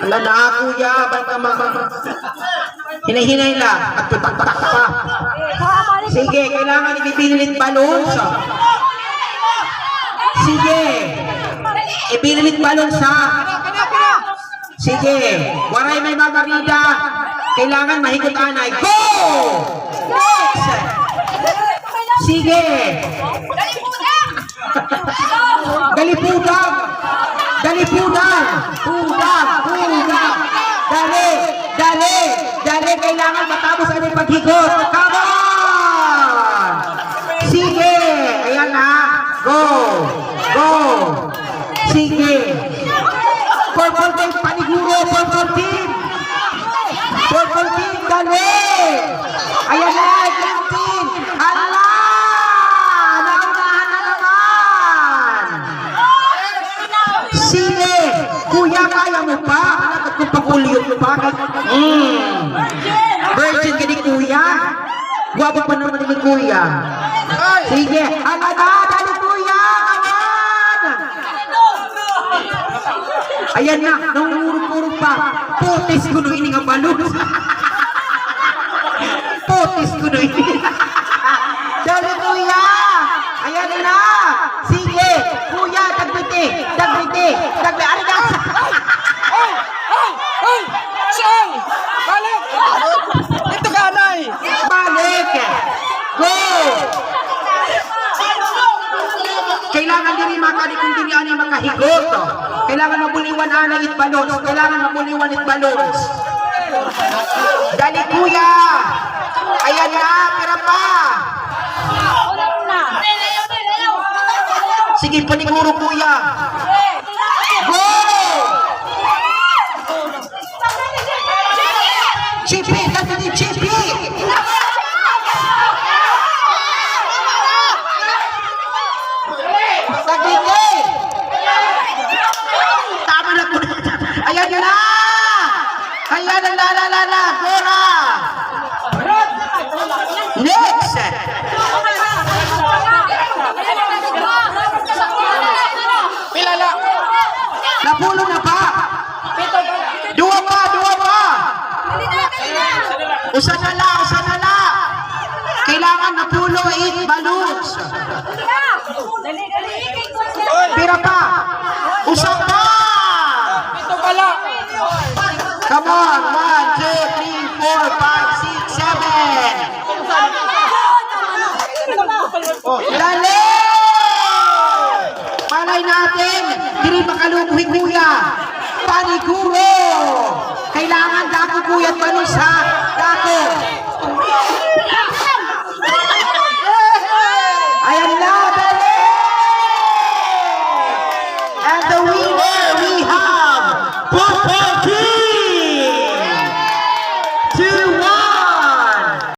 Wala na, kuya. Ba't ka hinahinay lang. At tutak-tak pa. Sige, kailangan ibibinilit balon sa... Sige. Ibinilit balon sa... Sige. Waray may magarida. Kailangan mahigit anay. Go! Next! Sige. Galipudang. Galipudang. Pudang. Pudang. Dali. Dali. Dali. Kailangan matapos ang paghigot. Come on! Sige. Ayan na. Go. Go. Sige. Purple team. Paniguro. Purple team. Purple team. Dali. Ayan na. Green team. Hala. Naunahan na naman. Sige. Kuya, kaya mo pa? Anak kung pag-uliyot mo pa? Virgin ka ni kuya? Guwapo pa naman ni kuya. Sige. Hala na. Dali kuya. Ayan. Ayan na. Nangurog-urog pa. Putis ko nung ini nga balon. Putis ko nung ini. Dali kuya. Ayan na. Sige. Kuya, dagbiti. Dagbiti. Dagbiti. Ano na? Hey! Siyang! Balik! Ito ka, Anay! Balik. Go. Kailangan din makani kung din ani makahigot. Kailangan mabuliwan anay it balons. Kailangan mabuliwan it balons. Dali kuya. Ayan na, pera pa. Sige, paniguro kuya. Go! Chippy, kasi ni Chippy. Saglit. Tama na po. Ayan yun na. Ayan na. Gora. Next. Pilala! Napulo na pa. Dua pa. Usa na la. Kailangan napulo it balloons. Pira pa. Usa pa. Ito pala! Come on. 1, 2, 3, 4, 5, 6, 7. Dali! Palay natin. Dili makalumuhin kuya. Paniguro. Kailangan dako kuya at balus ha. Dako. Ayan na. Dali! And the winner we have Purple